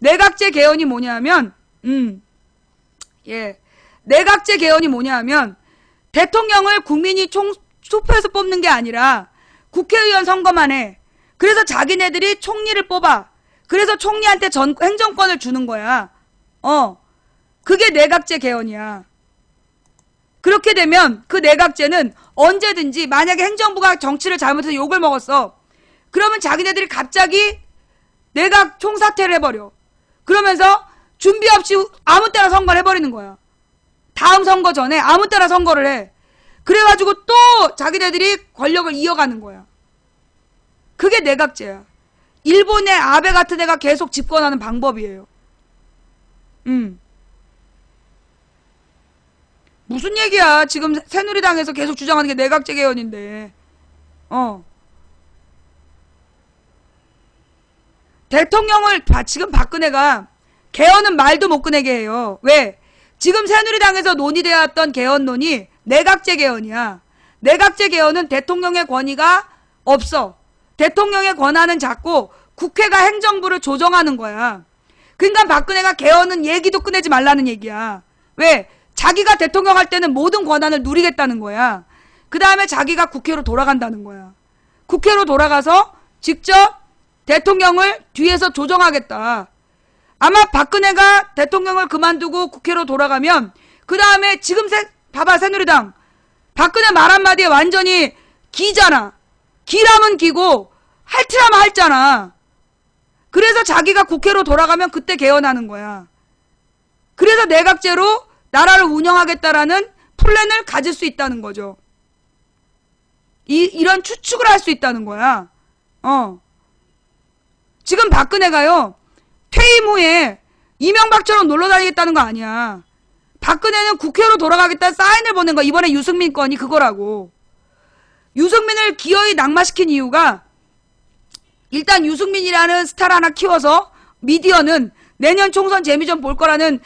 내각제 개헌이 뭐냐면, 예. 내각제 개헌이 뭐냐면, 대통령을 국민이 투표해서 뽑는 게 아니라 국회의원 선거만 해. 그래서 자기네들이 총리를 뽑아. 그래서 총리한테 행정권을 주는 거야. 그게 내각제 개헌이야. 그렇게 되면 그 내각제는 언제든지 만약에 행정부가 정치를 잘못해서 욕을 먹었어. 그러면 자기네들이 갑자기 내각 총사퇴를 해버려. 그러면서 준비 없이 아무 때나 선거를 해버리는 거야. 다음 선거 전에 아무 때나 선거를 해. 그래가지고 또 자기네들이 권력을 이어가는 거야. 그게 내각제야. 일본의 아베 같은 애가 계속 집권하는 방법이에요. 무슨 얘기야. 지금 새누리당에서 계속 주장하는 게 내각제 개헌인데. 대통령을 지금 박근혜가 개헌은 말도 못 꺼내게 해요. 왜? 지금 새누리당에서 논의되었던 개헌론이 내각제 개헌이야. 내각제 개헌은 대통령의 권위가 없어. 대통령의 권한은 작고 국회가 행정부를 조정하는 거야. 그러니까 박근혜가 개헌은 얘기도 꺼내지 말라는 얘기야. 왜? 자기가 대통령 할 때는 모든 권한을 누리겠다는 거야. 그 다음에 자기가 국회로 돌아간다는 거야. 국회로 돌아가서 직접 대통령을 뒤에서 조정하겠다. 아마 박근혜가 대통령을 그만두고 국회로 돌아가면 그 다음에 지금 봐봐 새누리당. 박근혜 말 한마디에 완전히 기잖아. 기라면 기고 할티라면 할잖아. 그래서 자기가 국회로 돌아가면 그때 개헌하는 거야. 그래서 내각제로 나라를 운영하겠다라는 플랜을 가질 수 있다는 거죠. 이런 추측을 할 수 있다는 거야. 지금 박근혜가요. 퇴임 후에 이명박처럼 놀러 다니겠다는 거 아니야. 박근혜는 국회로 돌아가겠다는 사인을 보낸 거야. 이번에 유승민 건이 그거라고. 유승민을 기어이 낙마시킨 이유가 일단 유승민이라는 스타를 하나 키워서 미디어는 내년 총선 재미 좀 볼 거라는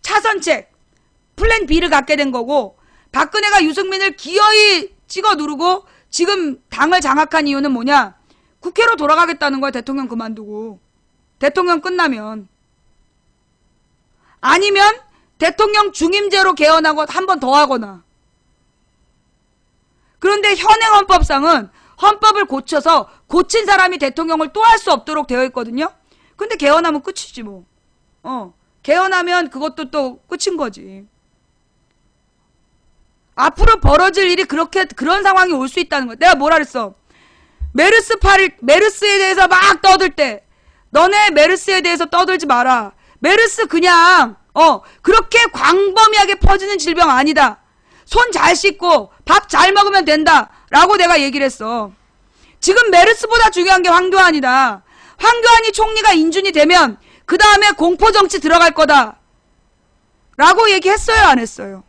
차선책 플랜 B를 갖게 된 거고, 박근혜가 유승민을 기어이 찍어 누르고 지금 당을 장악한 이유는 뭐냐? 국회로 돌아가겠다는 거야. 대통령 그만두고. 대통령 끝나면. 아니면 대통령 중임제로 개헌하고 한 번 더 하거나. 그런데 현행 헌법상은 헌법을 고쳐서 고친 사람이 대통령을 또 할 수 없도록 되어 있거든요. 근데 개헌하면 끝이지 뭐. 개헌하면 그것도 또 끝인 거지. 앞으로 벌어질 일이 그런 상황이 올 수 있다는 거야. 내가 뭐라 그랬어? 메르스에 대해서 막 떠들 때 너네 메르스에 대해서 떠들지 마라. 메르스 그냥 그렇게 광범위하게 퍼지는 질병 아니다. 손 잘 씻고 밥 잘 먹으면 된다 라고 내가 얘기를 했어. 지금 메르스보다 중요한 게 황교안이다. 황교안이 총리가 인준이 되면 그 다음에 공포정치 들어갈 거다 라고 얘기했어요 안 했어요?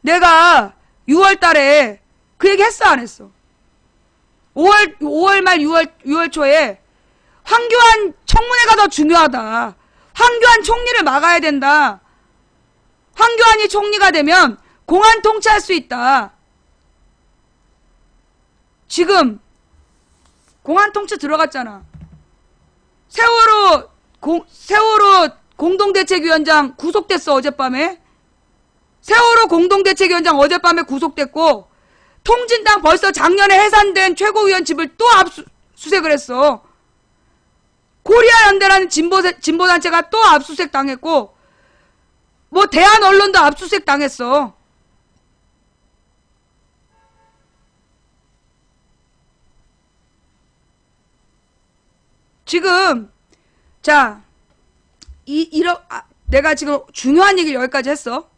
내가 6월 달에 그 얘기 했어 안 했어? 5월 말 6월 초에 황교안 청문회가 더 중요하다. 황교안 총리를 막아야 된다. 황교안이 총리가 되면 공안 통치할 수 있다. 지금 공안 통치 들어갔잖아. 세월호 공동대책위원장 구속됐어 어젯밤에. 세월호 공동대책위원장 어젯밤에 구속됐고, 통진당 벌써 작년에 해산된 최고위원 집을 또 압수수색을 했어. 코리아연대라는 진보단체가 또 압수수색 당했고, 뭐 대한 언론도 압수수색 당했어. 지금 내가 지금 중요한 얘기를 여기까지 했어.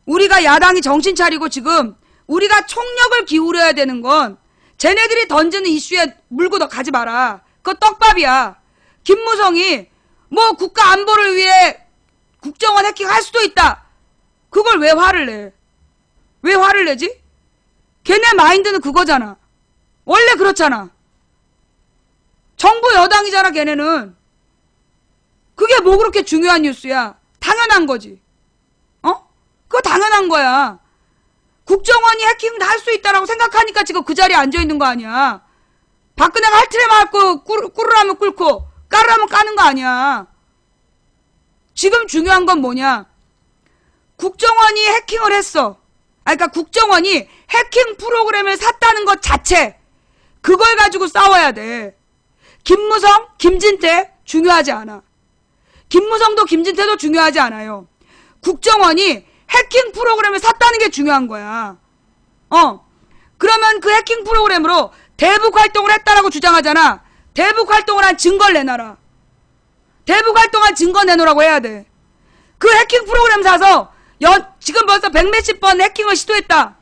우리가 야당이 정신 차리고 지금 우리가 총력을 기울여야 되는 건 쟤네들이 던지는 이슈에 물고 너 가지 마라. 그거 떡밥이야. 김무성이 뭐 국가 안보를 위해 국정원 해킹할 수도 있다. 그걸 왜 화를 내? 왜 화를 내지? 걔네 마인드는 그거잖아. 원래 그렇잖아. 정부 여당이잖아 걔네는. 그게 뭐 그렇게 중요한 뉴스야. 당연한 거지. 그거 당연한 거야. 국정원이 해킹 할 수 있다라고 생각하니까 지금 그 자리에 앉아있는 거 아니야. 박근혜가 할 틀에만 꿇고 꾸르라면 꿇고 까라면 까는 거 아니야. 지금 중요한 건 뭐냐? 국정원이 해킹을 했어. 그러니까 국정원이 해킹 프로그램을 샀다는 것 자체, 그걸 가지고 싸워야 돼. 김무성, 김진태 중요하지 않아. 김무성도 김진태도 중요하지 않아요. 국정원이 해킹 프로그램을 샀다는 게 중요한 거야. 그러면 그 해킹 프로그램으로 대북 활동을 했다라고 주장하잖아. 대북 활동을 한 증거를 내놔라. 대북 활동한 증거 내놓으라고 해야 돼. 그 해킹 프로그램 사서 지금 벌써 100몇십 번 해킹을 시도했다.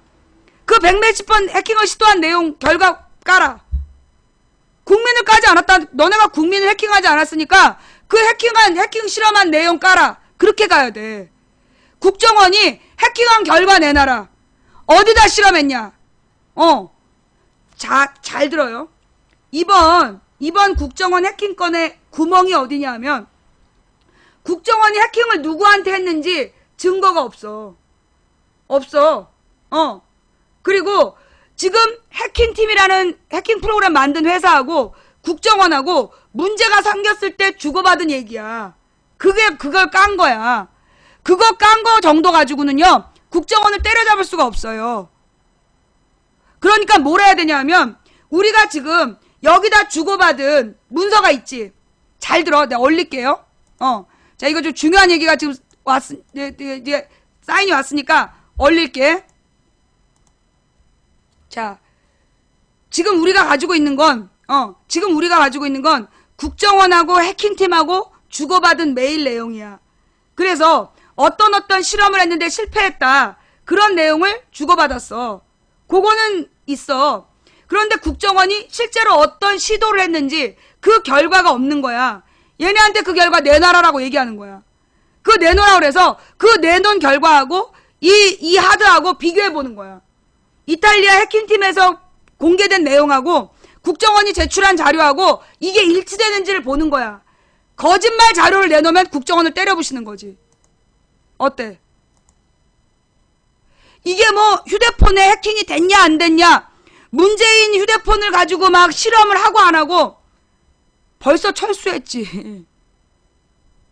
그 100몇십 번 해킹을 시도한 내용 결과 까라. 국민을 까지 않았다. 너네가 국민을 해킹하지 않았으니까 그 해킹 실험한 내용 까라. 그렇게 가야 돼. 국정원이 해킹한 결과 내놔라. 어디다 실험했냐? 잘 들어요. 이번 국정원 해킹건의 구멍이 어디냐 하면, 국정원이 해킹을 누구한테 했는지 증거가 없어. 그리고 지금 해킹팀이라는 해킹 프로그램 만든 회사하고 국정원하고 문제가 생겼을 때 주고받은 얘기야. 그걸 깐 거야. 그거 깐 거 정도 가지고는요, 국정원을 때려잡을 수가 없어요. 그러니까 뭘 해야 되냐 하면, 우리가 지금 여기다 주고받은 문서가 있지. 잘 들어. 내가 올릴게요. 자, 이거 좀 중요한 얘기가 지금 이제 사인이 왔으니까 올릴게. 자, 지금 우리가 가지고 있는 건 국정원하고 해킹팀하고 주고받은 메일 내용이야. 그래서 어떤 실험을 했는데 실패했다. 그런 내용을 주고받았어. 그거는 있어. 그런데 국정원이 실제로 어떤 시도를 했는지 그 결과가 없는 거야. 얘네한테 그 결과 내놔라라고 얘기하는 거야. 그 내놓으라고 그래서 그 내놓은 결과하고 이 하드하고 비교해 보는 거야. 이탈리아 해킹팀에서 공개된 내용하고 국정원이 제출한 자료하고 이게 일치되는지를 보는 거야. 거짓말 자료를 내놓으면 국정원을 때려부시는 거지. 어때? 이게 뭐 휴대폰에 해킹이 됐냐 안 됐냐, 문재인 휴대폰을 가지고 막 실험을 하고 안 하고 벌써 철수했지.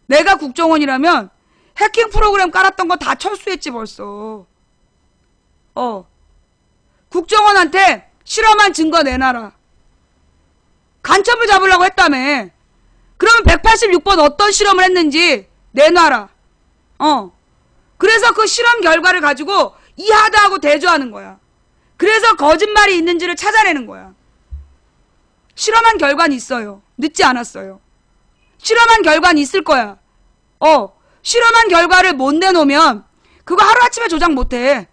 내가 국정원이라면 해킹 프로그램 깔았던 거 다 철수했지 벌써. 국정원한테 실험한 증거 내놔라. 간첩을 잡으려고 했다며. 그러면 186번 어떤 실험을 했는지 내놔라. 그래서 그 실험 결과를 가지고 이 하드하고 대조하는 거야. 그래서 거짓말이 있는지를 찾아내는 거야. 실험한 결과는 있어요. 늦지 않았어요. 실험한 결과는 있을 거야. 실험한 결과를 못 내놓으면 그거 하루아침에 조작 못해.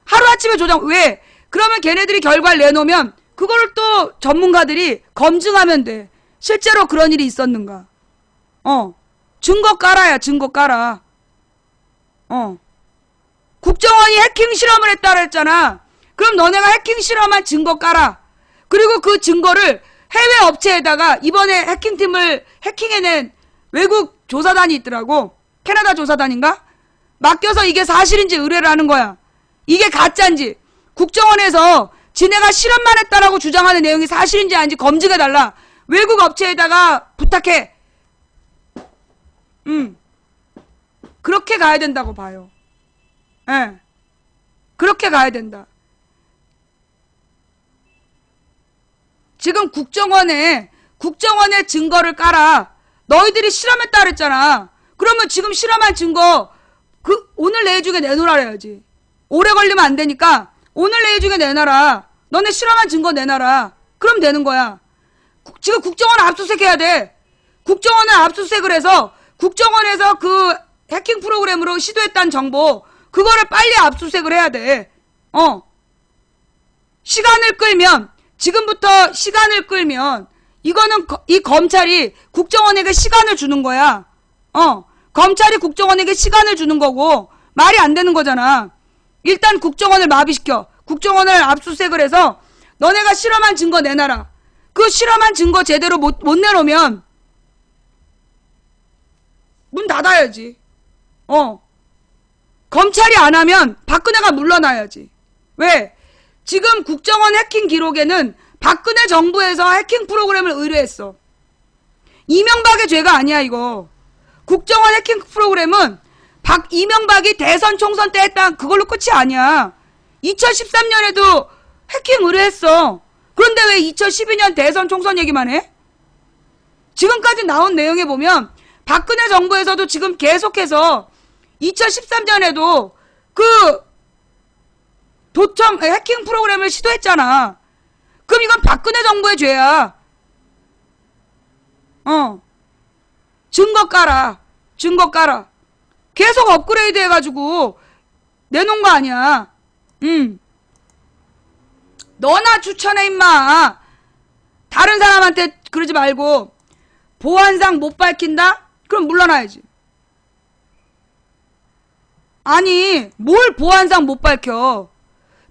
하루아침에 조작. 왜? 그러면 걔네들이 결과를 내놓으면 그거를 또 전문가들이 검증하면 돼. 실제로 그런 일이 있었는가. 증거 깔아야. 증거 깔아. 국정원이 해킹 실험을 했다 그랬잖아. 그럼 너네가 해킹 실험한 증거 깔아. 그리고 그 증거를 해외 업체에다가, 이번에 해킹팀을 해킹해낸 외국 조사단이 있더라고. 캐나다 조사단인가? 맡겨서 이게 사실인지 의뢰를 하는 거야. 이게 가짜인지, 국정원에서 지네가 실험만 했다라고 주장하는 내용이 사실인지 아닌지 검증해달라. 외국 업체에다가 부탁해. 그렇게 가야 된다고 봐요. 예. 그렇게 가야 된다. 지금 국정원에 증거를 깔아. 너희들이 실험했다 그랬잖아. 그러면 지금 실험한 증거 오늘 내일 중에 내놓으라 그래야지. 오래 걸리면 안 되니까 오늘 내일 중에 내놔라. 너네 실험한 증거 내놔라. 그럼 되는 거야. 지금 국정원 압수수색 해야 돼. 국정원을 압수수색을 해서 국정원에서 그 해킹 프로그램으로 시도했다는 정보, 그거를 빨리 압수수색을 해야 돼. 시간을 끌면, 지금부터 시간을 끌면 이거는 이 검찰이 국정원에게 시간을 주는 거야. 검찰이 국정원에게 시간을 주는 거고 말이 안 되는 거잖아. 일단 국정원을 마비시켜. 국정원을 압수수색을 해서 너네가 실험한 증거 내놔라. 그 실험한 증거 제대로 못 내놓으면 문 닫아야지. 검찰이 안 하면 박근혜가 물러나야지. 왜? 지금 국정원 해킹 기록에는 박근혜 정부에서 해킹 프로그램을 의뢰했어. 이명박의 죄가 아니야 이거. 국정원 해킹 프로그램은 이명박이 대선 총선 때 했던 그걸로 끝이 아니야. 2013년에도 해킹 의뢰했어. 그런데 왜 2012년 대선 총선 얘기만 해? 지금까지 나온 내용에 보면 박근혜 정부에서도 지금 계속해서 2013년에도 그 도청 해킹 프로그램을 시도했잖아. 그럼 이건 박근혜 정부의 죄야. 증거 깔아. 증거 깔아. 계속 업그레이드 해가지고 내놓은 거 아니야. 너나 추천해 임마. 다른 사람한테 그러지 말고. 보안상 못 밝힌다? 그럼 물러나야지. 아니 뭘 보안상 못 밝혀.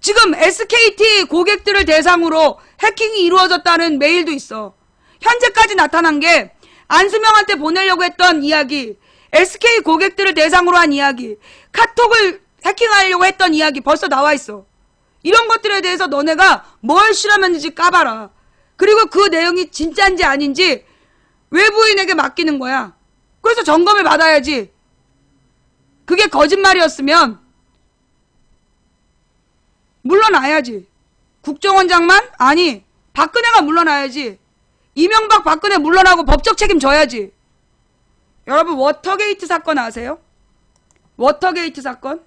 지금 SKT 고객들을 대상으로 해킹이 이루어졌다는 메일도 있어. 현재까지 나타난 게 안수명한테 보내려고 했던 이야기, SK 고객들을 대상으로 한 이야기, 카톡을 해킹하려고 했던 이야기 벌써 나와 있어. 이런 것들에 대해서 너네가 뭘 실험했는지 까봐라. 그리고 그 내용이 진짜인지 아닌지 외부인에게 맡기는 거야. 그래서 점검을 받아야지. 그게 거짓말이었으면 물러나야지. 국정원장만? 아니 박근혜가 물러나야지. 이명박 박근혜 물러나고 법적 책임 져야지. 여러분 워터게이트 사건 아세요? 워터게이트 사건?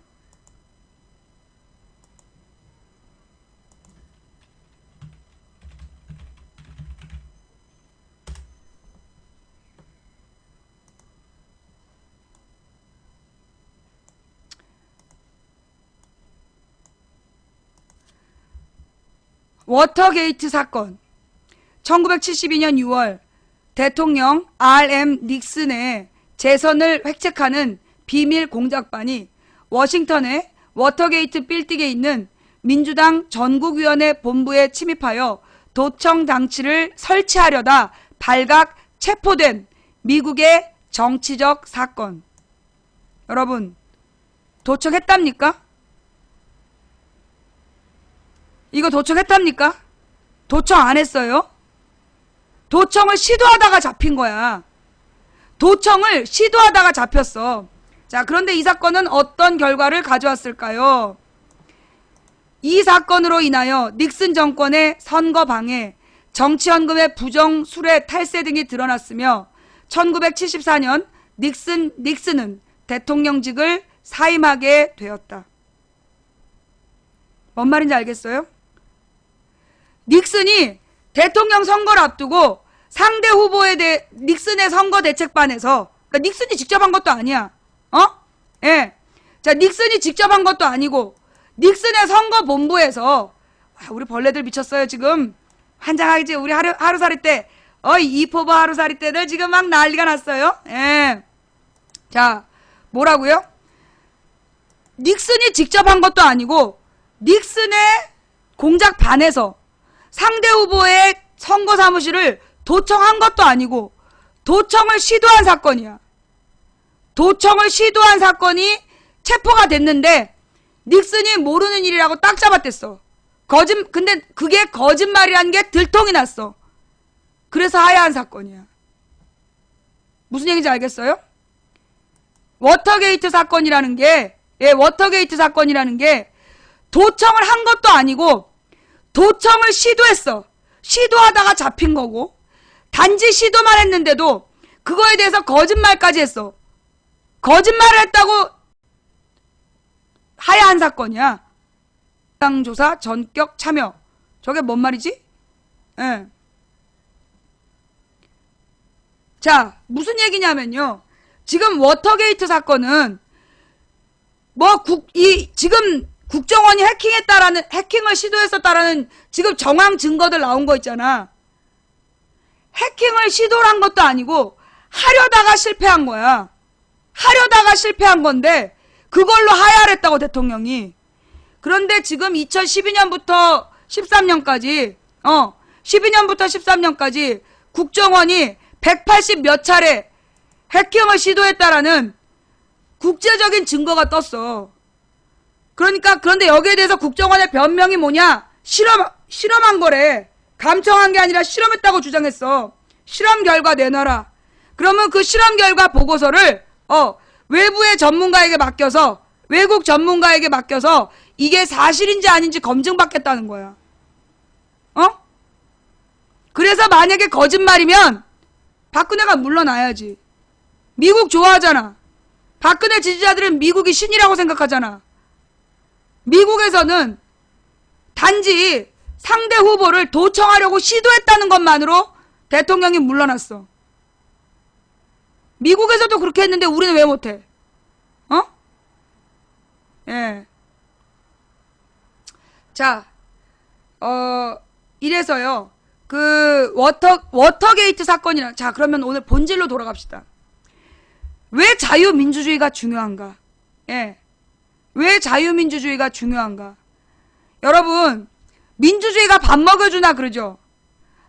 워터게이트 사건. 1972년 6월 대통령 RM 닉슨의 재선을 획책하는 비밀 공작반이 워싱턴의 워터게이트 빌딩에 있는 민주당 전국위원회 본부에 침입하여 도청 장치를 설치하려다 발각 체포된 미국의 정치적 사건. 여러분 도청했답니까? 이거 도청했답니까? 도청 안 했어요? 도청을 시도하다가 잡힌 거야. 도청을 시도하다가 잡혔어. 자, 그런데 이 사건은 어떤 결과를 가져왔을까요? 이 사건으로 인하여 닉슨 정권의 선거 방해, 정치헌금의 부정 수뢰 탈세 등이 드러났으며 1974년 닉슨은 대통령직을 사임하게 되었다. 뭔 말인지 알겠어요? 닉슨이 대통령 선거를 앞두고 상대 후보에 대해 닉슨의 선거 대책반에서, 그러니까 닉슨이 직접 한 것도 아니야. 예. 자, 닉슨이 직접 한 것도 아니고 닉슨의 선거 본부에서 우리 벌레들 미쳤어요 지금. 환장하지. 우리 하루살이 때 이포버 하루살이 때들 지금 막 난리가 났어요. 예. 자, 뭐라고요? 닉슨이 직접 한 것도 아니고 닉슨의 공작반에서 상대 후보의 선거 사무실을 도청한 것도 아니고 도청을 시도한 사건이야. 도청을 시도한 사건이 체포가 됐는데 닉슨이 모르는 일이라고 딱 잡았댔어. 근데 그게 거짓말이라는 게 들통이 났어. 그래서 하야한 사건이야. 무슨 얘기인지 알겠어요? 워터게이트 사건이라는 게, 워터게이트 사건이라는 게 도청을 한 것도 아니고 도청을 시도했어. 시도하다가 잡힌 거고 단지 시도만 했는데도 그거에 대해서 거짓말까지 했어. 거짓말을 했다고 하야한 사건이야. 조사 전격 참여. 저게 뭔 말이지? 예. 자, 무슨 얘기냐면요. 지금 워터게이트 사건은 지금 국정원이 해킹을 시도했었다라는 지금 정황 증거들 나온 거 있잖아. 해킹을 시도를 한 것도 아니고 하려다가 실패한 거야. 하려다가 실패한 건데 그걸로 하야를 했다고 대통령이. 그런데 지금 2012년부터 13년까지 12년부터 13년까지 국정원이 180 몇 차례 해킹을 시도했다라는 국제적인 증거가 떴어. 그런데 여기에 대해서 국정원의 변명이 뭐냐? 실험한 거래. 감청한 게 아니라 실험했다고 주장했어. 실험 결과 내놔라. 그러면 그 실험 결과 보고서를 외부의 전문가에게 맡겨서, 외국 전문가에게 맡겨서 이게 사실인지 아닌지 검증받겠다는 거야. 그래서 만약에 거짓말이면 박근혜가 물러나야지. 미국 좋아하잖아. 박근혜 지지자들은 미국이 신이라고 생각하잖아. 미국에서는 단지 상대 후보를 도청하려고 시도했다는 것만으로 대통령이 물러났어. 미국에서도 그렇게 했는데 우리는 왜 못해? 예. 자, 이래서요. 그 워터게이트 사건이라. 자, 그러면 오늘 본질로 돌아갑시다. 왜 자유민주주의가 중요한가? 예. 왜 자유민주주의가 중요한가? 여러분, 민주주의가 밥 먹여주나 그러죠?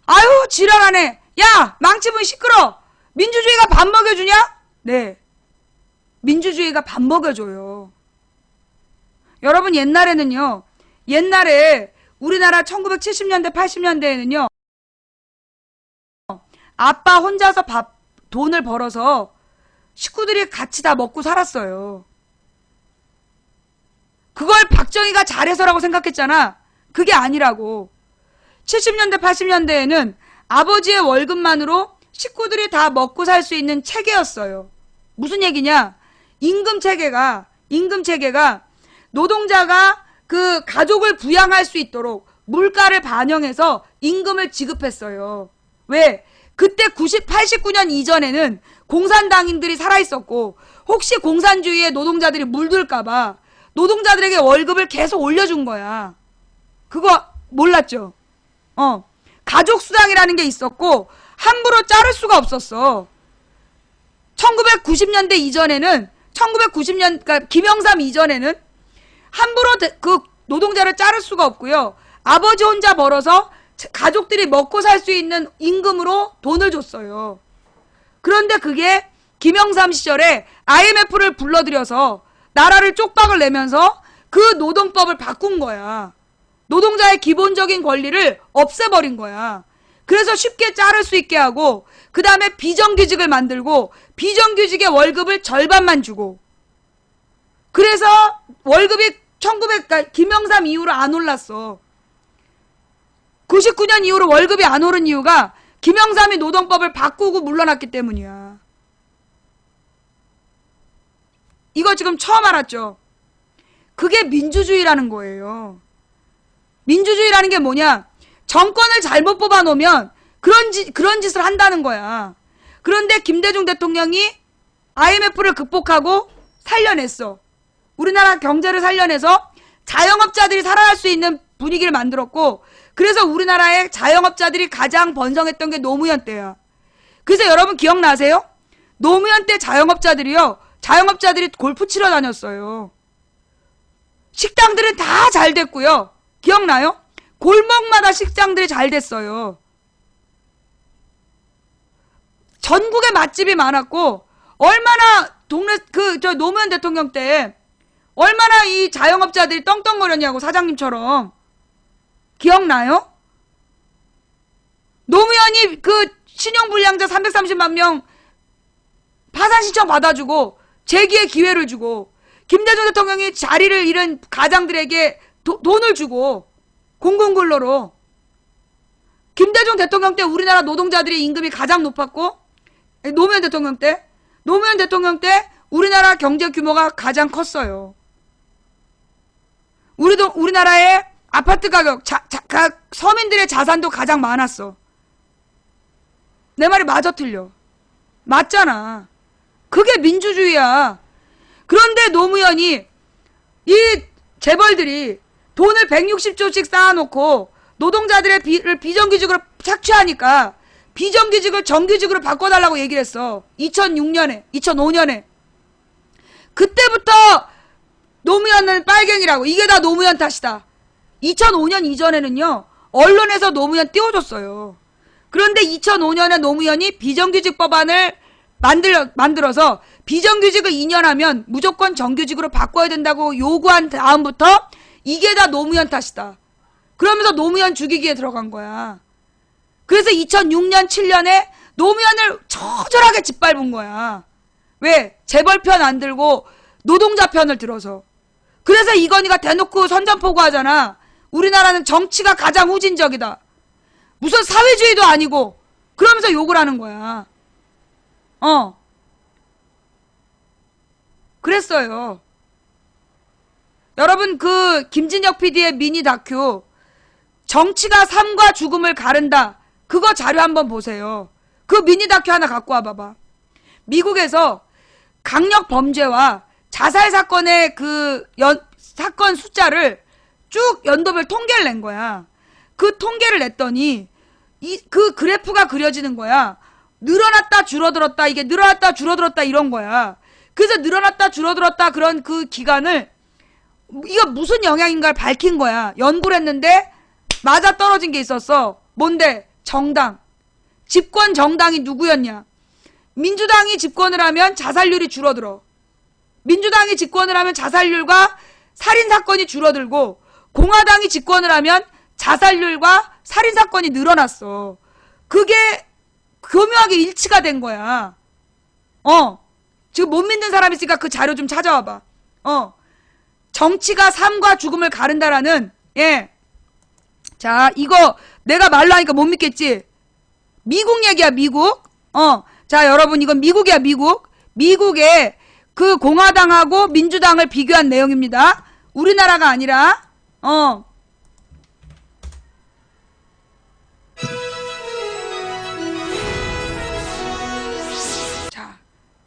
아유, 지랄하네. 야, 망치분 시끄러. 민주주의가 밥 먹여주냐? 네. 민주주의가 밥 먹여줘요. 여러분, 옛날에 우리나라 1970년대, 80년대에는요, 아빠 혼자서 돈을 벌어서 식구들이 같이 다 먹고 살았어요. 그걸 박정희가 잘해서라고 생각했잖아. 그게 아니라고. 70년대, 80년대에는 아버지의 월급만으로 식구들이 다 먹고 살 수 있는 체계였어요. 무슨 얘기냐? 임금 체계가 노동자가 그 가족을 부양할 수 있도록 물가를 반영해서 임금을 지급했어요. 왜? 그때 89년 이전에는 공산당인들이 살아있었고 혹시 공산주의에 노동자들이 물들까봐 노동자들에게 월급을 계속 올려준 거야. 그거 몰랐죠? 가족수당이라는 게 있었고 함부로 자를 수가 없었어. 1990년대 이전에는 그러니까 김영삼 이전에는 함부로 그 노동자를 자를 수가 없고요. 아버지 혼자 벌어서 가족들이 먹고 살 수 있는 임금으로 돈을 줬어요. 그런데 그게 김영삼 시절에 IMF를 불러들여서 나라를 쪽박을 내면서 그 노동법을 바꾼 거야. 노동자의 기본적인 권리를 없애버린 거야. 그래서 쉽게 자를 수 있게 하고 그 다음에 비정규직을 만들고 비정규직의 월급을 절반만 주고 그래서 월급이 그러니까 김영삼 이후로 안 올랐어. 99년 이후로 월급이 안 오른 이유가 김영삼이 노동법을 바꾸고 물러났기 때문이야. 이거 지금 처음 알았죠? 그게 민주주의라는 거예요. 민주주의라는 게 뭐냐? 정권을 잘못 뽑아놓으면 그런 짓을 한다는 거야. 그런데 김대중 대통령이 IMF를 극복하고 살려냈어. 우리나라 경제를 살려내서 자영업자들이 살아날 수 있는 분위기를 만들었고 그래서 우리나라의 자영업자들이 가장 번성했던 게 노무현 때야. 그래서 여러분 기억나세요? 노무현 때 자영업자들이 골프 치러 다녔어요. 식당들은 다 잘 됐고요. 기억나요? 골목마다 식당들이 잘 됐어요. 전국에 맛집이 많았고 얼마나 노무현 대통령 때 얼마나 이 자영업자들이 떵떵거렸냐고 사장님처럼. 기억나요? 노무현이 그 신용불량자 330만 명 파산 신청 받아주고 재기의 기회를 주고 김대중 대통령이 자리를 잃은 가장들에게 돈을 주고 공공근로로 김대중 대통령 때 우리나라 노동자들의 임금이 가장 높았고 노무현 대통령 때 우리나라 경제 규모가 가장 컸어요. 우리나라의 아파트 가격, 서민들의 자산도 가장 많았어. 내 말이 맞아 틀려? 맞잖아. 그게 민주주의야. 그런데 노무현이 이 재벌들이 돈을 160조씩 쌓아놓고 노동자들의 비정규직으로 착취하니까 비정규직을 정규직으로 바꿔달라고 얘기를 했어. 2005년에. 그때부터 노무현은 빨갱이라고. 이게 다 노무현 탓이다. 2005년 이전에는요. 언론에서 노무현 띄워줬어요. 그런데 2005년에 노무현이 비정규직 법안을 만들어서 비정규직을 2년 하면 무조건 정규직으로 바꿔야 된다고 요구한 다음부터 이게 다 노무현 탓이다. 그러면서 노무현 죽이기에 들어간 거야. 그래서 2006년, 7년에 노무현을 처절하게 짓밟은 거야. 왜? 재벌 편 안 들고 노동자 편을 들어서. 그래서 이건희가 대놓고 선전포고하잖아. 우리나라는 정치가 가장 후진적이다. 무슨 사회주의도 아니고 그러면서 욕을 하는 거야. 그랬어요. 여러분 그 김진혁 PD의 미니 다큐 정치가 삶과 죽음을 가른다. 그거 자료 한번 보세요. 그 미니 다큐 하나 갖고 와봐봐. 미국에서 강력 범죄와 자살 사건의 그 사건 숫자를 쭉 연도별 통계를 낸 거야. 그 통계를 냈더니 그 그래프가 그려지는 거야. 늘어났다 줄어들었다, 이게 늘어났다 줄어들었다 이런 거야. 그래서 늘어났다 줄어들었다 그런 그 기간을 이거 무슨 영향인가를 밝힌 거야. 연구를 했는데 맞아 떨어진 게 있었어. 뭔데? 정당. 집권 정당이 누구였냐? 민주당이 집권을 하면 자살률이 줄어들어. 민주당이 집권을 하면 자살률과 살인사건이 줄어들고, 공화당이 집권을 하면 자살률과 살인사건이 늘어났어. 그게 교묘하게 일치가 된 거야. 지금 못 믿는 사람 있으니까 그 자료 좀 찾아와봐. 정치가 삶과 죽음을 가른다라는, 자, 이거 내가 말로 하니까 못 믿겠지? 미국 얘기야, 미국. 자, 여러분, 이건 미국이야, 미국. 미국의 그 공화당하고 민주당을 비교한 내용입니다. 우리나라가 아니라, 자,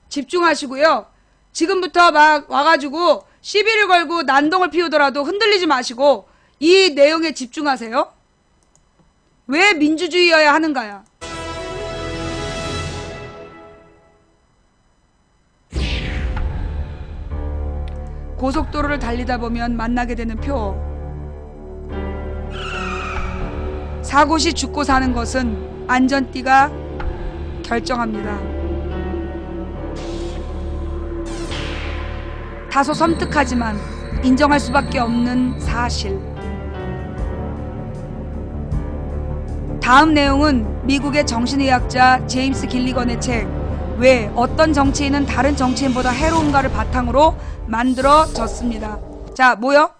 집중하시고요. 지금부터 막 와가지고 시비를 걸고 난동을 피우더라도 흔들리지 마시고 이 내용에 집중하세요. 왜 민주주의여야 하는가야? 고속도로를 달리다 보면 만나게 되는 표. 사고 시 죽고 사는 것은 안전띠가 결정합니다. 다소 섬뜩하지만 인정할 수밖에 없는 사실. 다음 내용은 미국의 정신의학자 제임스 길리건의 책 왜 어떤 정치인은 다른 정치인보다 해로운가를 바탕으로 만들어졌습니다. 자, 뭐요?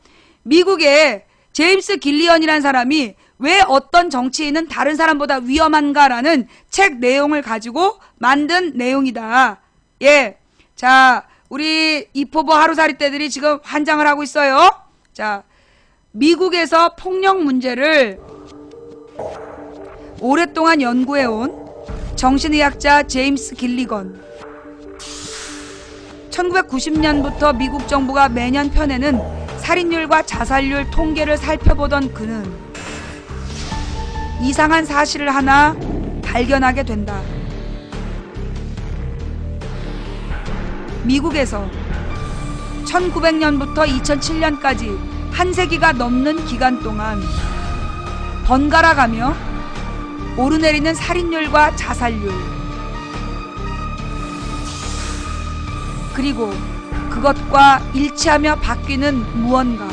미국의 제임스 길리언이라는 사람이 왜 어떤 정치인은 다른 사람보다 위험한가라는 책 내용을 가지고 만든 내용이다. 예. 자, 우리 이포보 하루살이 떼들이 지금 환장을 하고 있어요. 자, 미국에서 폭력 문제를 오랫동안 연구해온 정신의학자 제임스 길리건. 1990년부터 미국 정부가 매년 펴내는 살인율과 자살률 통계를 살펴보던 그는 이상한 사실을 하나 발견하게 된다. 미국에서 1900년부터 2007년까지 한 세기가 넘는 기간 동안 번갈아가며 오르내리는 살인율과 자살률, 그리고 그것과 일치하며 바뀌는 무언가.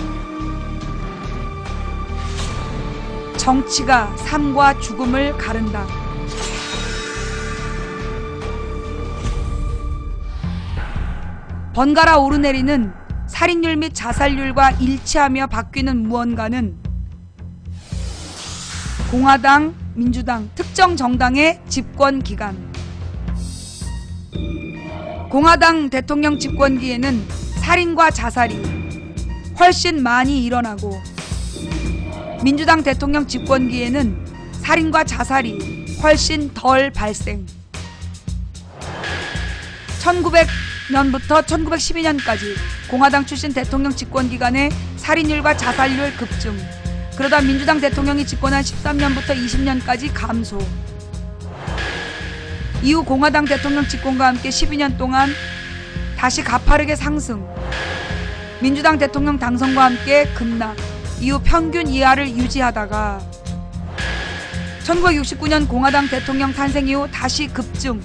정치가 삶과 죽음을 가른다. 번갈아 오르내리는 살인율 및 자살률과 일치하며 바뀌는 무언가는 공화당, 민주당, 특정 정당의 집권 기간. 공화당 대통령 집권기에는 살인과 자살이 훨씬 많이 일어나고, 민주당 대통령 집권기에는 살인과 자살이 훨씬 덜 발생. 1900년부터 1912년까지 공화당 출신 대통령 집권 기간에 살인율과 자살률 급증. 그러다 민주당 대통령이 집권한 13년부터 20년까지 감소. 이후 공화당 대통령 집권과 함께 12년 동안 다시 가파르게 상승. 민주당 대통령 당선과 함께 급락. 이후 평균 이하를 유지하다가 1969년 공화당 대통령 탄생 이후 다시 급증.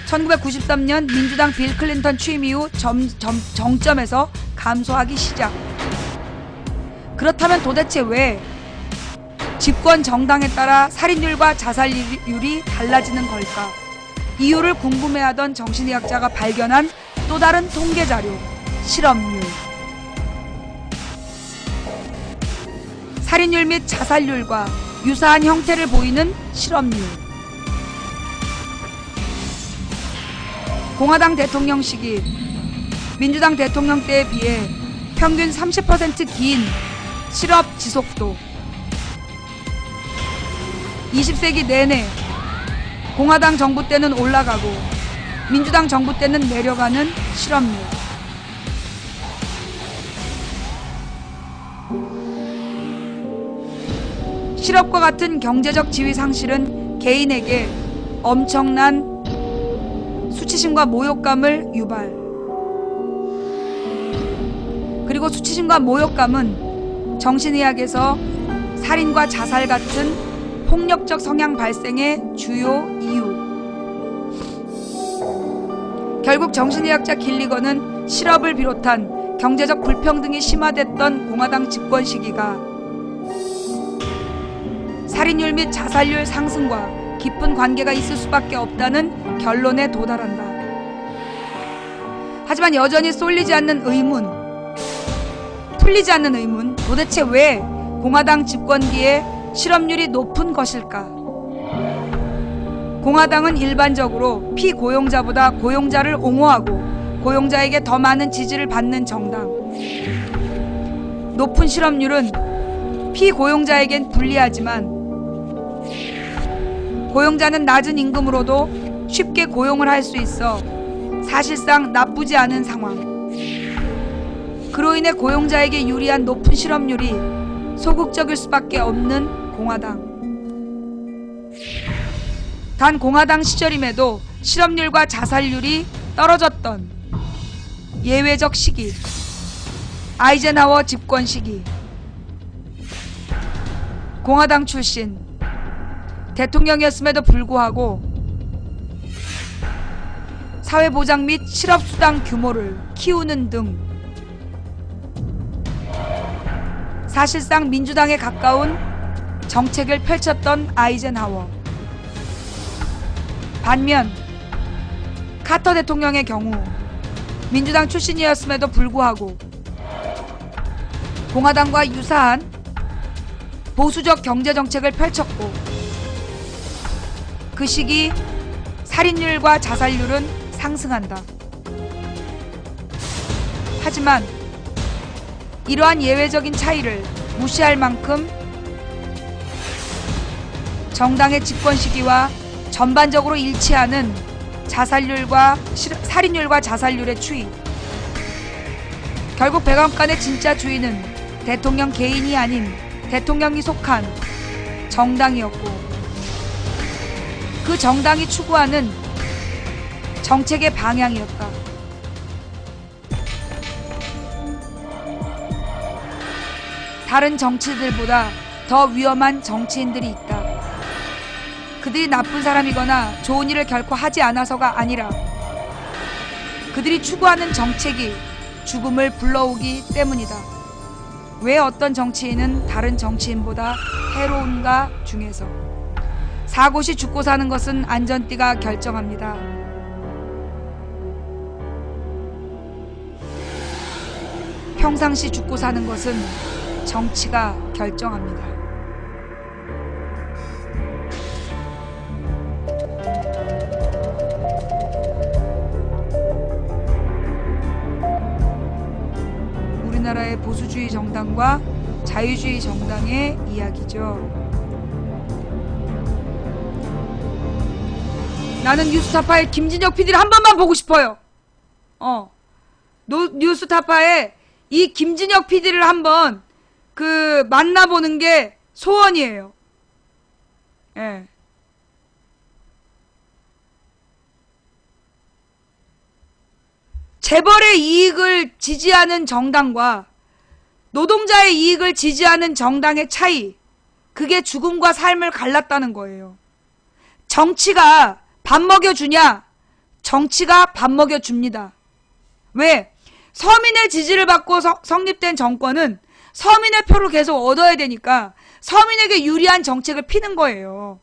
1993년 민주당 빌 클린턴 취임 이후 정점에서 감소하기 시작. 그렇다면 도대체 왜 집권 정당에 따라 살인율과 자살률이 달라지는 걸까? 이유를 궁금해하던 정신의학자가 발견한 또 다른 통계자료, 실업률. 살인율 및 자살률과 유사한 형태를 보이는 실업률. 공화당 대통령 시기, 민주당 대통령 때에 비해 평균 30% 긴 실업 지속도. 20세기 내내 공화당 정부 때는 올라가고 민주당 정부 때는 내려가는 실업률. 실업과 같은 경제적 지위 상실은 개인에게 엄청난 수치심과 모욕감을 유발. 그리고 수치심과 모욕감은 정신의학에서 살인과 자살 같은 폭력적 성향 발생의 주요 이유. 결국 정신의학자 길리건은 실업을 비롯한 경제적 불평등이 심화됐던 공화당 집권 시기가 살인율 및 자살률 상승과 깊은 관계가 있을 수밖에 없다는 결론에 도달한다. 하지만 여전히 풀리지 않는 의문, 도대체 왜 공화당 집권기에 실업률이 높은 것일까? 공화당은 일반적으로 피고용자보다 고용자를 옹호하고 고용자에게 더 많은 지지를 받는 정당. 높은 실업률은 피고용자에겐 불리하지만 고용자는 낮은 임금으로도 쉽게 고용을 할 수 있어 사실상 나쁘지 않은 상황. 그로 인해 고용자에게 유리한 높은 실업률이 소극적일 수밖에 없는 공화당. 단 공화당 시절임에도 실업률과 자살률이 떨어졌던 예외적 시기, 아이젠하워 집권 시기. 공화당 출신 대통령이었음에도 불구하고 사회보장 및 실업수당 규모를 키우는 등 사실상 민주당에 가까운 정책을 펼쳤던 아이젠하워. 반면 카터 대통령의 경우 민주당 출신이었음에도 불구하고 공화당과 유사한 보수적 경제정책을 펼쳤고 그 시기 살인율과 자살률은 상승한다. 하지만 이러한 예외적인 차이를 무시할 만큼 정당의 집권 시기와 전반적으로 일치하는 살인율과 자살률의 추이. 결국 백악관의 진짜 주인은 대통령 개인이 아닌 대통령이 속한 정당이었고 그 정당이 추구하는 정책의 방향이었다. 다른 정치들보다 더 위험한 정치인들이 있다. 그들이 나쁜 사람이거나 좋은 일을 결코 하지 않아서가 아니라 그들이 추구하는 정책이 죽음을 불러오기 때문이다. 왜 어떤 정치인은 다른 정치인보다 해로운가 중에서 사고시 죽고 사는 것은 안전띠가 결정합니다. 평상시 죽고 사는 것은 정치가 결정합니다. 우리나라의 보수주의 정당과 자유주의 정당의 이야기죠. 나는 뉴스타파의 김진혁 PD를 한 번만 보고 싶어요. 뉴스타파의 이 김진혁 PD를 한번 만나보는 게 소원이에요. 예. 재벌의 이익을 지지하는 정당과 노동자의 이익을 지지하는 정당의 차이, 그게 죽음과 삶을 갈랐다는 거예요. 정치가 밥 먹여주냐? 정치가 밥 먹여줍니다. 왜? 서민의 지지를 받고 성립된 정권은 서민의 표를 계속 얻어야 되니까 서민에게 유리한 정책을 피는 거예요.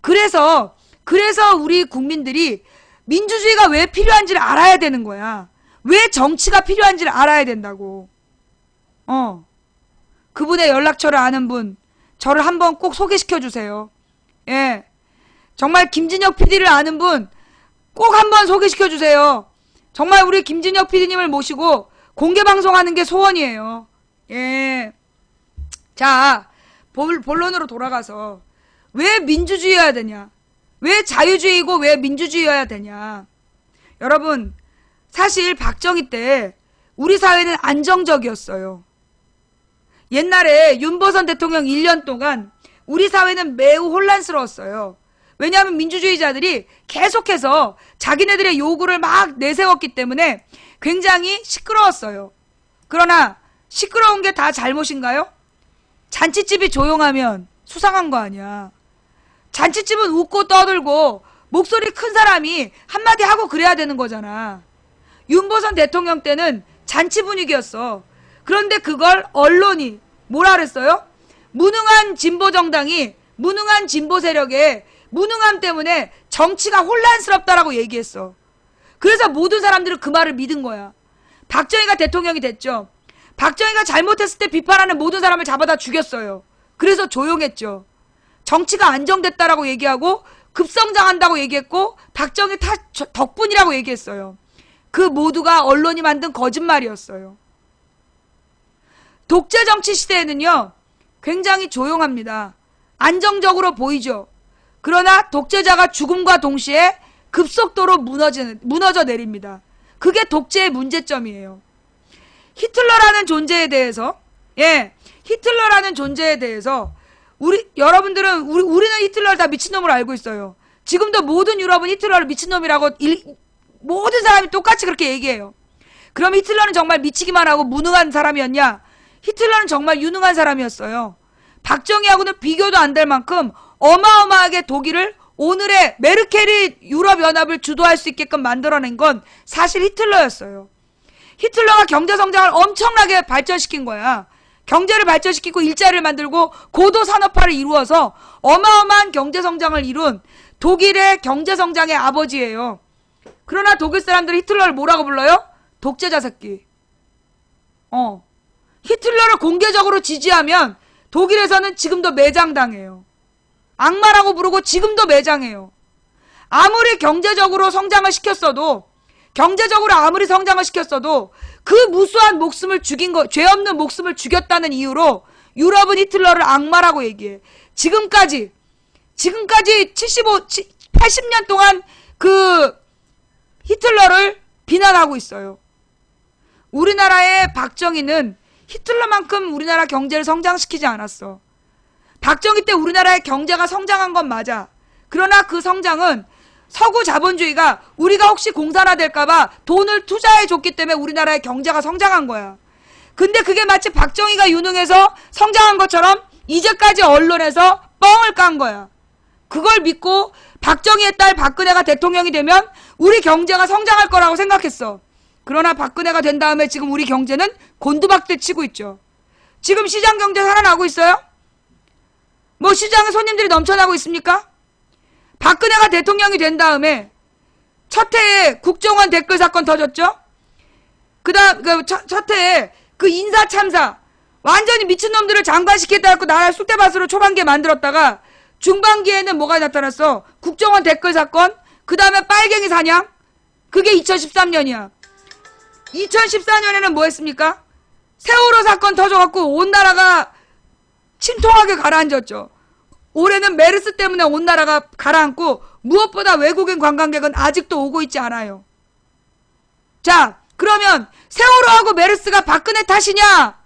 그래서 우리 국민들이 민주주의가 왜 필요한지를 알아야 되는 거야. 왜 정치가 필요한지를 알아야 된다고. 그분의 연락처를 아는 분, 저를 한번 꼭 소개시켜 주세요. 예. 정말 김진혁 PD를 아는 분, 꼭 한번 소개시켜 주세요. 정말 우리 김진혁 PD님을 모시고 공개 방송하는 게 소원이에요. 예. 자, 본론으로 돌아가서 왜 민주주의여야 되냐? 왜 자유주의고 왜 민주주의여야 되냐? 여러분, 사실 박정희 때 우리 사회는 안정적이었어요. 옛날에 윤보선 대통령 1년 동안 우리 사회는 매우 혼란스러웠어요. 왜냐하면 민주주의자들이 계속해서 자기네들의 요구를 막 내세웠기 때문에 굉장히 시끄러웠어요. 그러나 시끄러운 게 다 잘못인가요? 잔치집이 조용하면 수상한 거 아니야. 잔치집은 웃고 떠들고 목소리 큰 사람이 한마디 하고 그래야 되는 거잖아. 윤보선 대통령 때는 잔치 분위기였어. 그런데 그걸 언론이 뭐라 그랬어요? 무능한 진보정당이 무능한 진보 세력의 무능함 때문에 정치가 혼란스럽다라고 얘기했어. 그래서 모든 사람들은 그 말을 믿은 거야. 박정희가 대통령이 됐죠. 박정희가 잘못했을 때 비판하는 모든 사람을 잡아다 죽였어요. 그래서 조용했죠. 정치가 안정됐다라고 얘기하고 급성장한다고 얘기했고 박정희 덕분이라고 얘기했어요. 그 모두가 언론이 만든 거짓말이었어요. 독재 정치 시대에는요, 굉장히 조용합니다. 안정적으로 보이죠. 그러나 독재자가 죽음과 동시에 급속도로 무너져 내립니다. 그게 독재의 문제점이에요. 히틀러라는 존재에 대해서, 히틀러라는 존재에 대해서 우리는 히틀러를 다 미친놈으로 알고 있어요. 지금도 모든 유럽은 히틀러를 미친놈이라고 모든 사람이 똑같이 그렇게 얘기해요. 그럼 히틀러는 정말 미치기만 하고 무능한 사람이었냐? 히틀러는 정말 유능한 사람이었어요. 박정희하고는 비교도 안 될 만큼 어마어마하게 독일을 오늘의 메르켈이 유럽연합을 주도할 수 있게끔 만들어낸 건 사실 히틀러였어요. 히틀러가 경제성장을 엄청나게 발전시킨 거야. 경제를 발전시키고 일자리를 만들고 고도 산업화를 이루어서 어마어마한 경제성장을 이룬 독일의 경제성장의 아버지예요. 그러나 독일 사람들이 히틀러를 뭐라고 불러요? 독재자 새끼. 히틀러를 공개적으로 지지하면 독일에서는 지금도 매장당해요. 악마라고 부르고 지금도 매장해요. 아무리 경제적으로 성장을 시켰어도 그 무수한 목숨을 죽인 죄 없는 목숨을 죽였다는 이유로 유럽은 히틀러를 악마라고 얘기해. 지금까지 80년 동안 그 히틀러를 비난하고 있어요. 우리나라의 박정희는 히틀러만큼 우리나라 경제를 성장시키지 않았어. 박정희 때 우리나라의 경제가 성장한 건 맞아. 그러나 그 성장은 서구 자본주의가 우리가 혹시 공산화 될까봐 돈을 투자해줬기 때문에 우리나라의 경제가 성장한 거야. 근데 그게 마치 박정희가 유능해서 성장한 것처럼 이제까지 언론에서 뻥을 깐 거야. 그걸 믿고 박정희의 딸 박근혜가 대통령이 되면 우리 경제가 성장할 거라고 생각했어. 그러나 박근혜가 된 다음에 지금 우리 경제는 곤두박질 치고 있죠. 지금 시장 경제 살아나고 있어요? 뭐 시장에 손님들이 넘쳐나고 있습니까? 박근혜가 대통령이 된 다음에 첫 해에 국정원 댓글 사건 터졌죠? 첫 해에 그 인사 참사, 완전히 미친놈들을 장관시키겠다 해서 나라를 쑥대밭으로 초반기에 만들었다가 중반기에는 뭐가 나타났어? 국정원 댓글 사건, 그 다음에 빨갱이 사냥, 그게 2013년이야. 2014년에는 뭐 했습니까? 세월호 사건 터져갖고 온 나라가 침통하게 가라앉았죠. 올해는 메르스 때문에 온 나라가 가라앉고 무엇보다 외국인 관광객은 아직도 오고 있지 않아요. 자, 그러면 세월호하고 메르스가 박근혜 탓이냐?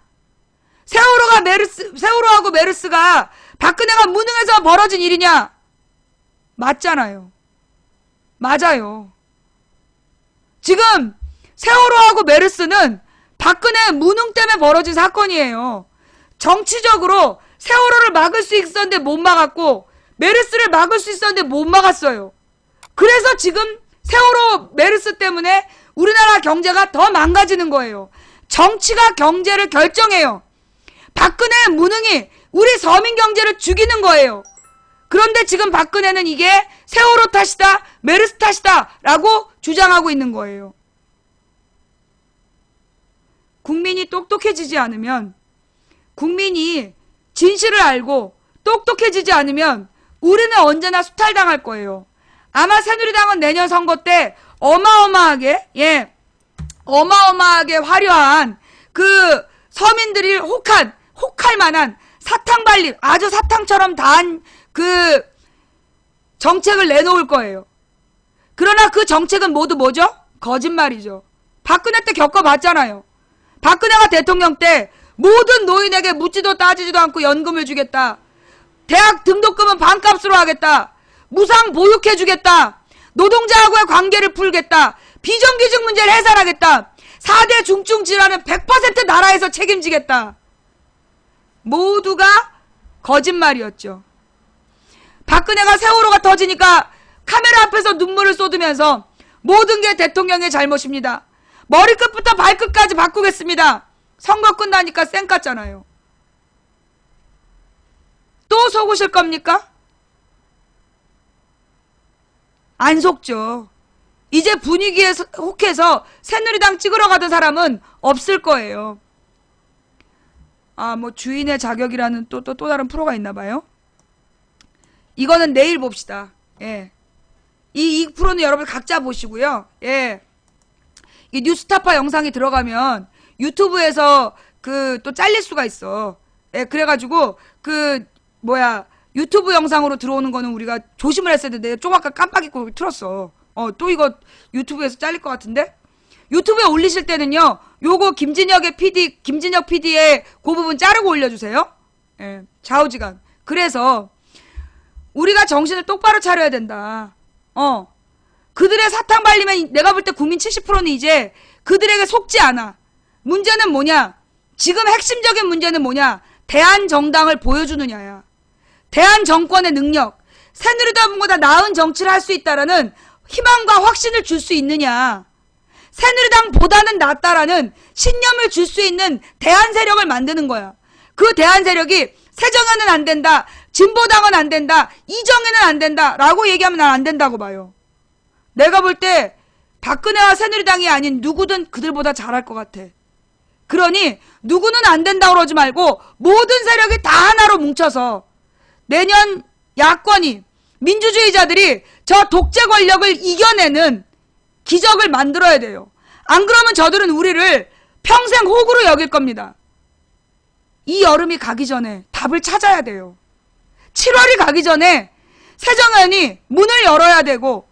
세월호하고 메르스가 박근혜가 무능해서 벌어진 일이냐? 맞잖아요. 맞아요. 지금 세월호하고 메르스는 박근혜 무능 때문에 벌어진 사건이에요. 정치적으로 세월호를 막을 수 있었는데 못 막았고 메르스를 막을 수 있었는데 못 막았어요. 그래서 지금 세월호 메르스 때문에 우리나라 경제가 더 망가지는 거예요. 정치가 경제를 결정해요. 박근혜의 무능이 우리 서민 경제를 죽이는 거예요. 그런데 지금 박근혜는 이게 세월호 탓이다, 메르스 탓이다 라고 주장하고 있는 거예요. 국민이 똑똑해지지 않으면, 국민이 진실을 알고 똑똑해지지 않으면 우리는 언제나 수탈당할 거예요. 아마 새누리당은 내년 선거 때 어마어마하게 화려한 그 서민들이 혹할 만한 사탕 발림, 아주 사탕처럼 다한 그 정책을 내놓을 거예요. 그러나 그 정책은 모두 뭐죠? 거짓말이죠. 박근혜 때 겪어봤잖아요. 박근혜가 대통령 때 모든 노인에게 묻지도 따지지도 않고 연금을 주겠다. 대학 등록금은 반값으로 하겠다. 무상 보육해주겠다. 노동자하고의 관계를 풀겠다. 비정규직 문제를 해결하겠다. 4대 중증 질환은 100% 나라에서 책임지겠다. 모두가 거짓말이었죠. 박근혜가 세월호가 터지니까 카메라 앞에서 눈물을 쏟으면서 모든 게 대통령의 잘못입니다. 머리끝부터 발끝까지 바꾸겠습니다. 선거 끝나니까 쌩 깠잖아요. 또 속으실 겁니까? 안 속죠. 이제 분위기에 혹해서 새누리당 찍으러 가던 사람은 없을 거예요. 뭐 주인의 자격이라는 또 다른 프로가 있나 봐요. 이거는 내일 봅시다. 예. 이 프로는 여러분 각자 보시고요. 예. 이 뉴스타파 영상이 들어가면 유튜브에서 또 잘릴 수가 있어. 예, 그래가지고 유튜브 영상으로 들어오는 거는 우리가 조심을 했어야 되는데 내가 좀 아까 깜빡 잊고 틀었어. 또 이거 유튜브에서 잘릴 것 같은데? 유튜브에 올리실 때는요, 요거 김진혁 PD의 그 부분 자르고 올려주세요. 예, 좌우지간. 그래서 우리가 정신을 똑바로 차려야 된다. 그들의 사탕 발리면 내가 볼 때 국민 70%는 이제 그들에게 속지 않아. 문제는 뭐냐? 지금 핵심적인 문제는 뭐냐? 대한정당을 보여주느냐야. 대한정권의 능력. 새누리당보다 나은 정치를 할 수 있다라는 희망과 확신을 줄 수 있느냐. 새누리당보다는 낫다라는 신념을 줄 수 있는 대한세력을 만드는 거야. 그 대한세력이 새정연은 안 된다. 진보당은 안 된다. 이정혜는 안 된다. 라고 얘기하면 난 안 된다고 봐요. 내가 볼 때 박근혜와 새누리당이 아닌 누구든 그들보다 잘할 것 같아. 그러니 누구는 안 된다고 그러지 말고 모든 세력이 다 하나로 뭉쳐서 내년 야권이 민주주의자들이 저 독재 권력을 이겨내는 기적을 만들어야 돼요. 안 그러면 저들은 우리를 평생 호구로 여길 겁니다. 이 여름이 가기 전에 답을 찾아야 돼요. 7월이 가기 전에 새정연이 문을 열어야 되고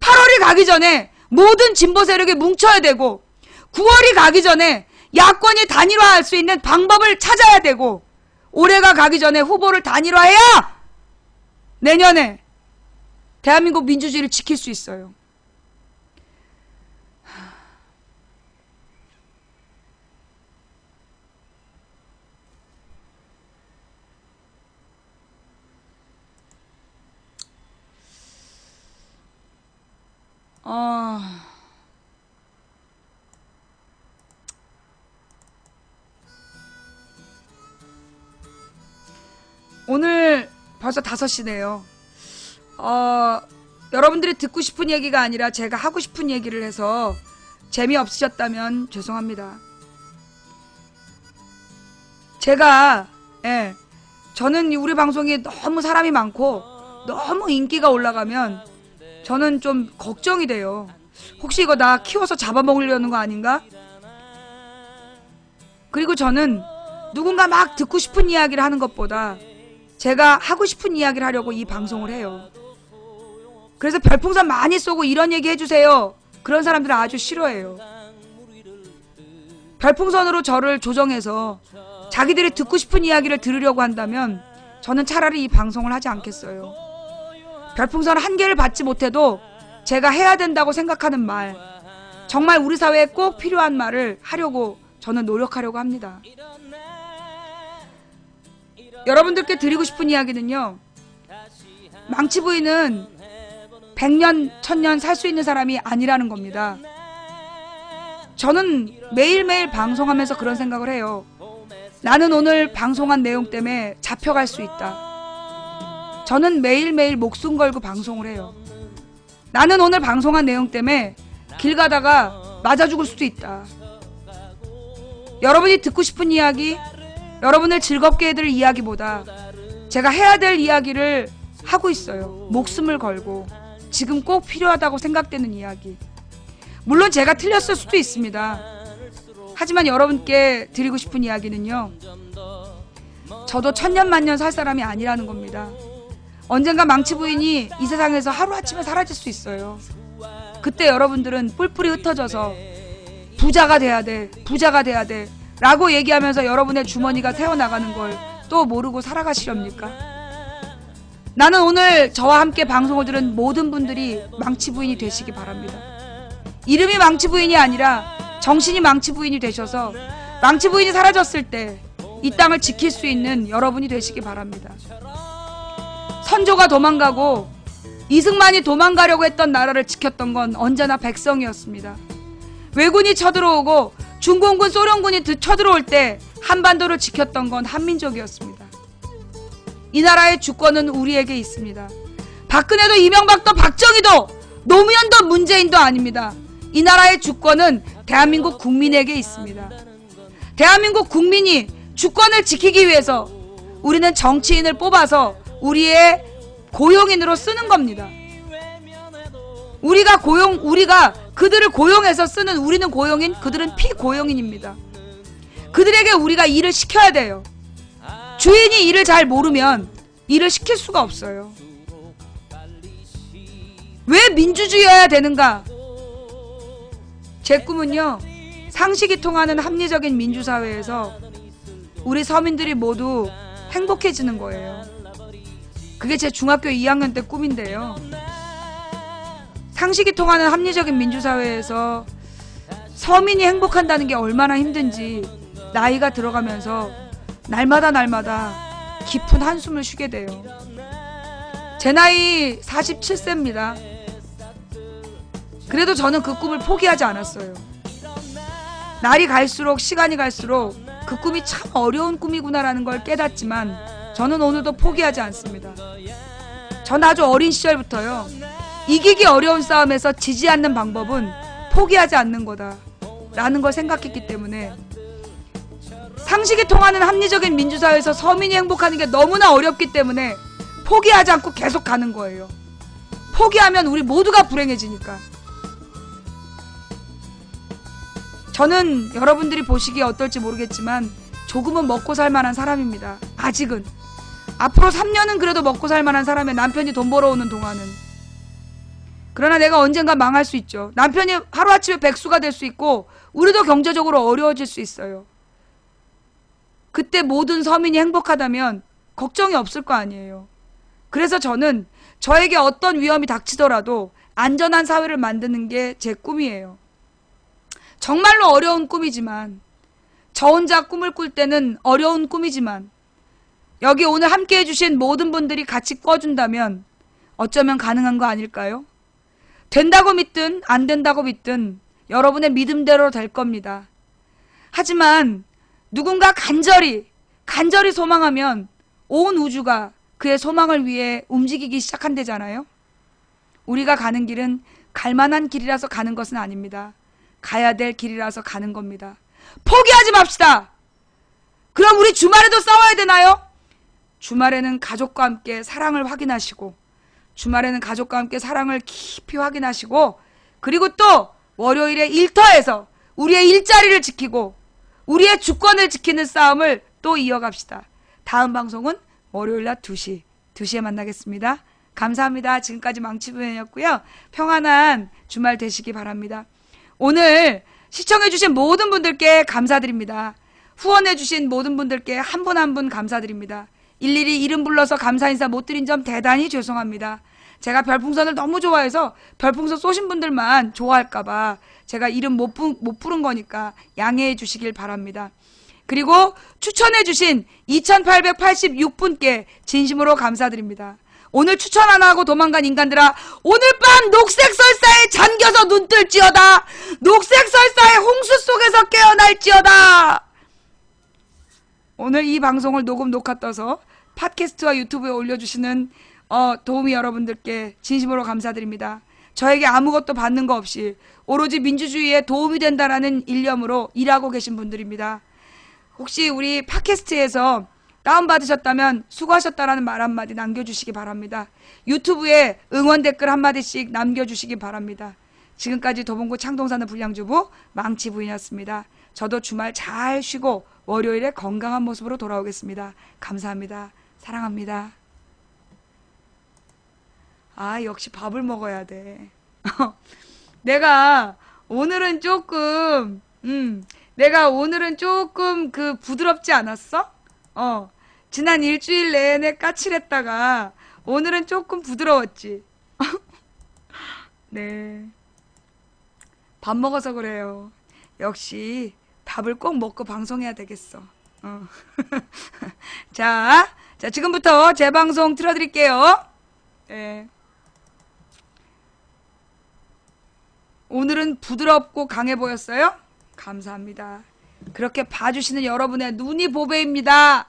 8월이 가기 전에 모든 진보 세력이 뭉쳐야 되고 9월이 가기 전에 야권이 단일화할 수 있는 방법을 찾아야 되고 올해가 가기 전에 후보를 단일화해야 내년에 대한민국 민주주의를 지킬 수 있어요. 오늘 벌써 5시네요. 여러분들이 듣고 싶은 얘기가 아니라 제가 하고 싶은 얘기를 해서 재미없으셨다면 죄송합니다. 저는 우리 방송이 너무 사람이 많고 너무 인기가 올라가면 저는 좀 걱정이 돼요. 혹시 이거 나 키워서 잡아먹으려는 거 아닌가? 그리고 저는 누군가 막 듣고 싶은 이야기를 하는 것보다 제가 하고 싶은 이야기를 하려고 이 방송을 해요. 그래서 별풍선 많이 쏘고 이런 얘기 해주세요. 그런 사람들은 아주 싫어해요. 별풍선으로 저를 조정해서 자기들이 듣고 싶은 이야기를 들으려고 한다면 저는 차라리 이 방송을 하지 않겠어요. 별풍선 1개를 받지 못해도 제가 해야 된다고 생각하는 말, 정말 우리 사회에 꼭 필요한 말을 하려고 저는 노력하려고 합니다. 여러분들께 드리고 싶은 이야기는요, 망치 부인은 100년, 1000년 살 수 있는 사람이 아니라는 겁니다. 저는 매일매일 방송하면서 그런 생각을 해요. 나는 오늘 방송한 내용 때문에 잡혀갈 수 있다. 저는 매일매일 목숨 걸고 방송을 해요. 나는 오늘 방송한 내용 때문에 길 가다가 맞아 죽을 수도 있다. 여러분이 듣고 싶은 이야기, 여러분을 즐겁게 해드릴 이야기보다 제가 해야 될 이야기를 하고 있어요. 목숨을 걸고 지금 꼭 필요하다고 생각되는 이야기. 물론 제가 틀렸을 수도 있습니다. 하지만 여러분께 드리고 싶은 이야기는요, 저도 천년만년 살 사람이 아니라는 겁니다. 언젠가 망치 부인이 이 세상에서 하루아침에 사라질 수 있어요. 그때 여러분들은 뿔뿔이 흩어져서 부자가 돼야 돼, 부자가 돼야 돼 라고 얘기하면서 여러분의 주머니가 새어나가는 걸 또 모르고 살아가시렵니까? 나는 오늘 저와 함께 방송을 들은 모든 분들이 망치 부인이 되시기 바랍니다. 이름이 망치 부인이 아니라 정신이 망치 부인이 되셔서 망치 부인이 사라졌을 때 이 땅을 지킬 수 있는 여러분이 되시기 바랍니다. 선조가 도망가고 이승만이 도망가려고 했던 나라를 지켰던 건 언제나 백성이었습니다. 왜군이 쳐들어오고 중공군 소련군이 쳐들어올 때 한반도를 지켰던 건 한민족이었습니다. 이 나라의 주권은 우리에게 있습니다. 박근혜도 이명박도 박정희도 노무현도 문재인도 아닙니다. 이 나라의 주권은 대한민국 국민에게 있습니다. 대한민국 국민이 주권을 지키기 위해서 우리는 정치인을 뽑아서 우리의 고용인으로 쓰는 겁니다. 우리가 그들을 고용해서 쓰는, 우리는 고용인, 그들은 피고용인입니다. 그들에게 우리가 일을 시켜야 돼요. 주인이 일을 잘 모르면 일을 시킬 수가 없어요. 왜 민주주의여야 되는가? 제 꿈은요, 상식이 통하는 합리적인 민주사회에서 우리 서민들이 모두 행복해지는 거예요. 그게 제 중학교 2학년 때 꿈인데요. 상식이 통하는 합리적인 민주사회에서 서민이 행복한다는 게 얼마나 힘든지 나이가 들어가면서 날마다 깊은 한숨을 쉬게 돼요. 제 나이 47세입니다. 그래도 저는 그 꿈을 포기하지 않았어요. 날이 갈수록, 시간이 갈수록 그 꿈이 참 어려운 꿈이구나라는 걸 깨닫지만 저는 오늘도 포기하지 않습니다. 전 아주 어린 시절부터요, 이기기 어려운 싸움에서 지지 않는 방법은 포기하지 않는 거다 라는 걸 생각했기 때문에, 상식이 통하는 합리적인 민주사회에서 서민이 행복하는 게 너무나 어렵기 때문에 포기하지 않고 계속 가는 거예요. 포기하면 우리 모두가 불행해지니까. 저는 여러분들이 보시기에 어떨지 모르겠지만 조금은 먹고 살 만한 사람입니다. 아직은. 앞으로 3년은 그래도 먹고 살 만한 사람의, 남편이 돈 벌어오는 동안은. 그러나 내가 언젠가 망할 수 있죠. 남편이 하루아침에 백수가 될 수 있고 우리도 경제적으로 어려워질 수 있어요. 그때 모든 서민이 행복하다면 걱정이 없을 거 아니에요. 그래서 저는 저에게 어떤 위험이 닥치더라도 안전한 사회를 만드는 게 제 꿈이에요. 정말로 어려운 꿈이지만, 저 혼자 꿈을 꿀 때는 어려운 꿈이지만, 여기 오늘 함께 해주신 모든 분들이 같이 꿔준다면 어쩌면 가능한 거 아닐까요? 된다고 믿든 안 된다고 믿든 여러분의 믿음대로 될 겁니다. 하지만 누군가 간절히 소망하면 온 우주가 그의 소망을 위해 움직이기 시작한대잖아요. 우리가 가는 길은 갈만한 길이라서 가는 것은 아닙니다. 가야 될 길이라서 가는 겁니다. 포기하지 맙시다. 그럼 우리 주말에도 싸워야 되나요? 주말에는 가족과 함께 사랑을 확인하시고, 주말에는 가족과 함께 사랑을 깊이 확인하시고, 그리고 또 월요일에 일터에서 우리의 일자리를 지키고 우리의 주권을 지키는 싸움을 또 이어갑시다. 다음 방송은 월요일날 2시에 만나겠습니다. 감사합니다. 지금까지 망치부연이었고요. 평안한 주말 되시기 바랍니다. 오늘 시청해주신 모든 분들께 감사드립니다. 후원해주신 모든 분들께 한 분 한 분 감사드립니다. 일일이 이름 불러서 감사 인사 못 드린 점 대단히 죄송합니다. 제가 별풍선을 너무 좋아해서 별풍선 쏘신 분들만 좋아할까봐 제가 이름 못 부른 거니까 양해해 주시길 바랍니다. 그리고 추천해주신 2886분께 진심으로 감사드립니다. 오늘 추천 하나 하고 도망간 인간들아, 오늘 밤 녹색 설사에 잠겨서 눈 뜰지어다. 녹색 설사의 홍수 속에서 깨어날지어다. 오늘 이 방송을 녹화 떠서 팟캐스트와 유튜브에 올려주시는 도우미 여러분들께 진심으로 감사드립니다. 저에게 아무것도 받는 거 없이 오로지 민주주의에 도움이 된다라는 일념으로 일하고 계신 분들입니다. 혹시 우리 팟캐스트에서 다운받으셨다면 수고하셨다라는 말 한마디 남겨주시기 바랍니다. 유튜브에 응원 댓글 한마디씩 남겨주시기 바랍니다. 지금까지 도봉구 창동사는 불량주부 망치 부인이었습니다. 저도 주말 잘 쉬고 월요일에 건강한 모습으로 돌아오겠습니다. 감사합니다. 사랑합니다. 아, 역시 밥을 먹어야 돼. 내가 오늘은 조금 그 부드럽지 않았어? 지난 일주일 내내 까칠했다가 오늘은 조금 부드러웠지. 네. 밥 먹어서 그래요. 역시 밥을 꼭 먹고 방송해야 되겠어. 자, 지금부터 제 방송 틀어드릴게요. 네. 오늘은 부드럽고 강해 보였어요? 감사합니다. 그렇게 봐주시는 여러분의 눈이 보배입니다.